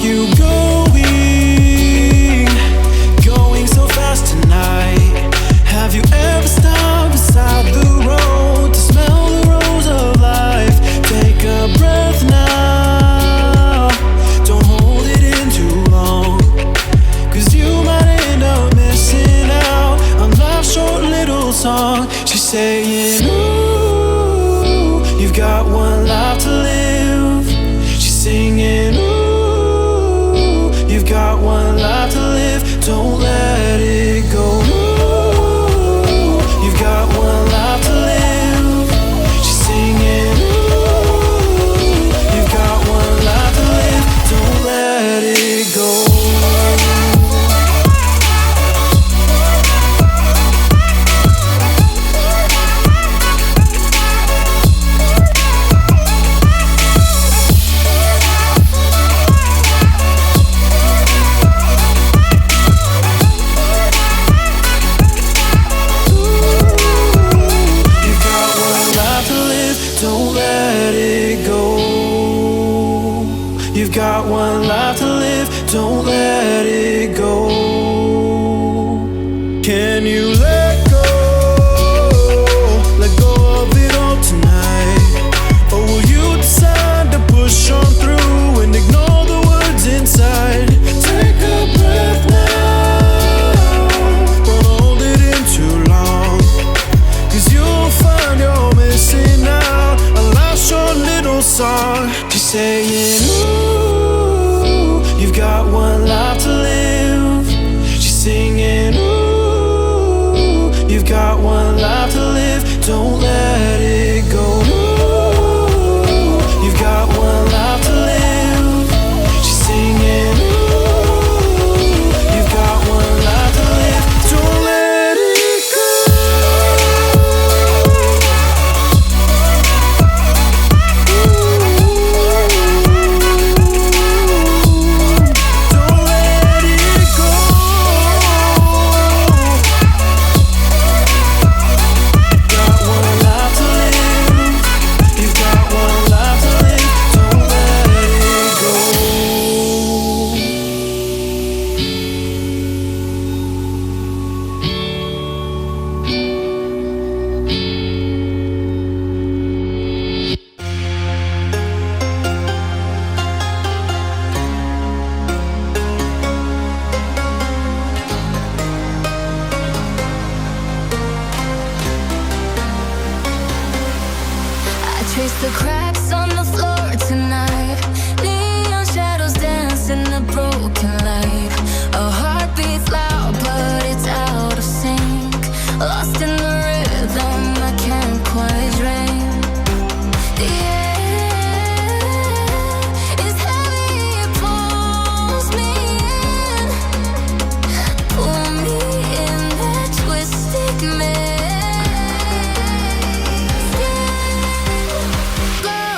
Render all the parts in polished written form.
you going so fast tonight? Have you ever stopped beside the road to smell the rose of life? Take a breath now, don't hold it in too long, 'cause you might end up missing out on life's short little song. She's saying, ooh, you've got one life to live. She's singing, ooh, you've got one life to live. Don't let it go. Ooh, you've got one life to live. She's singing, ooh, you've got one life to live. Don't let it go. Don't let it go. You've got one life to live. Don't let it go. Can you let go? Let go of it all tonight. Or will you decide to push on through and ignore the words inside? Take a breath now, don't hold it in too long, 'cause you'll find you're missing out a last short little song. She's saying, ooh, you've got one life to live. She's singing, ooh, you've got one life to live. Don't let it go. Ooh, you've got one life to live. She's singing, ooh, you've got one life to live. Don't let it go. Trace the cracks on the floor tonight. Neon shadows dance in the broken light. A heart beats loud, but it's out of sync. Lost in the rhythm, I can't quite dream. The air is heavy, it pulls me in. Pull me in that twisted maze. Love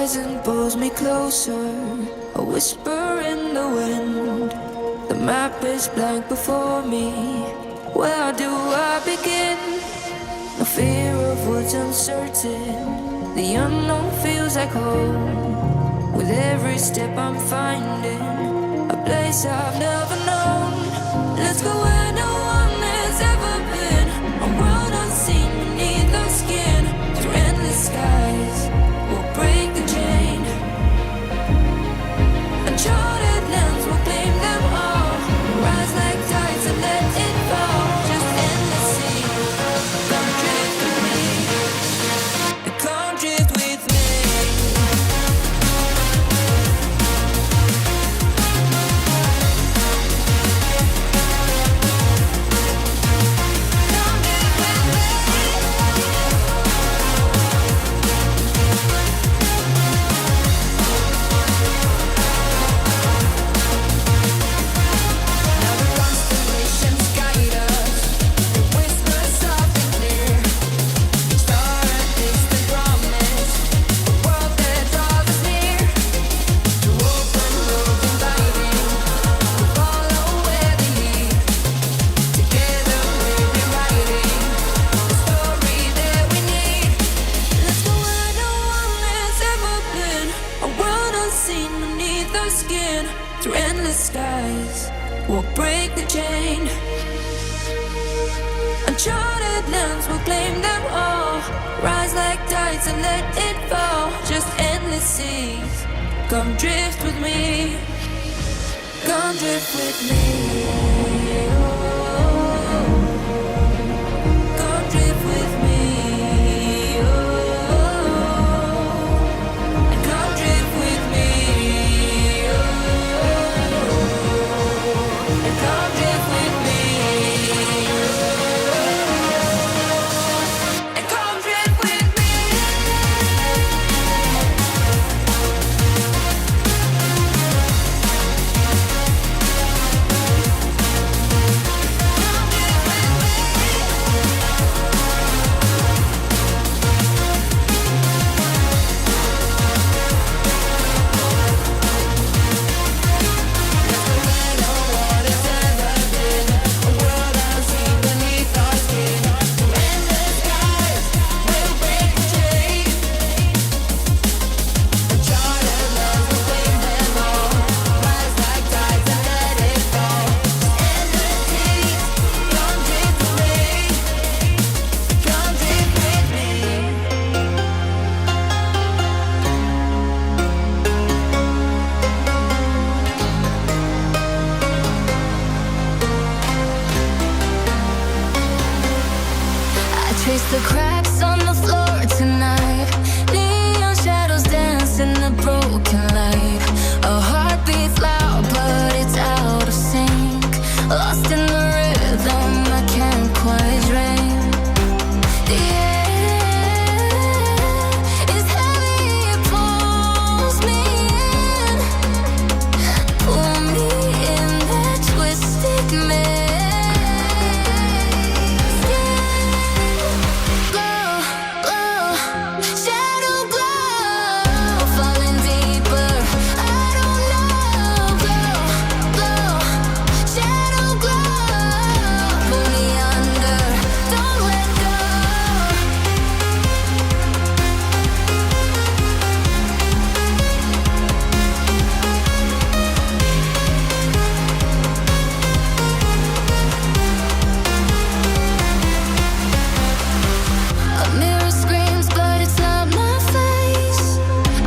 horizon pulls me closer, a whisper in the wind. The map is blank before me. Where do I begin? No fear of what's uncertain. The unknown feels like home. With every step I'm finding a place I've never known. Let's go where no one has ever been. A world unseen beneath the skin. Through endless skies, we'll break the chain. Uncharted lands will claim them all. Rise like tides and let it fall. Just endless sea. Come drift with me. Come drift with me. Through endless skies, we'll break the chain. Uncharted lands will claim them all. Rise like tides and let it fall. Just endless seas. Come drift with me. Come drift with me. Come drift with me. And come drift with me. Come drift with me. And come drift with me. Trace the cracks on the floor tonight. Neon shadows dance in the broken light. A heart beats loud, but it's out of sync. Lost in the rhythm, I can't quite dream. The air is heavy, it pulls me in. Pull me in that twisted maze.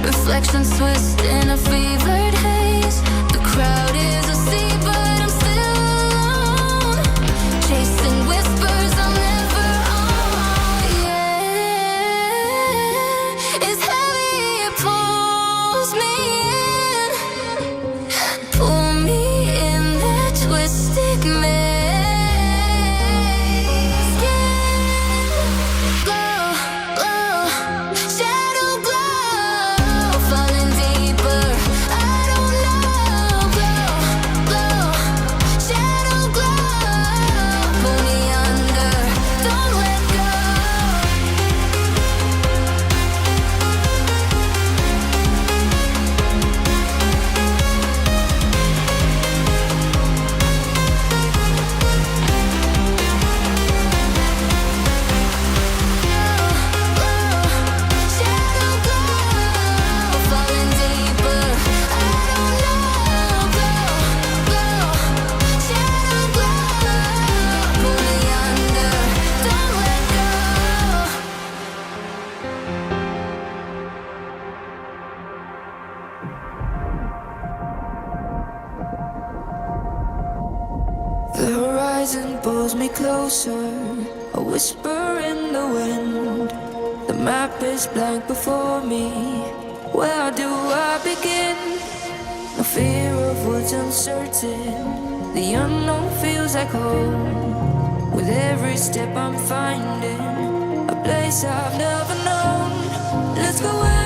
Reflections twist in a fevered haze. The crowd is asleep, but I'm still alone. Chasing whispers I'll never own. Yeah, it's heavy, it pulls me in. Pull me in that twisted maze. Skin glow, glow, shadow glow. Falling deeper, I don't know. Glow, glow, horizon pulls me closer, a whisper in the wind. The map is blank before me. Where do I begin? No fear of what's uncertain. The unknown feels like home. With every step I'm finding a place I've never known. Let's go out.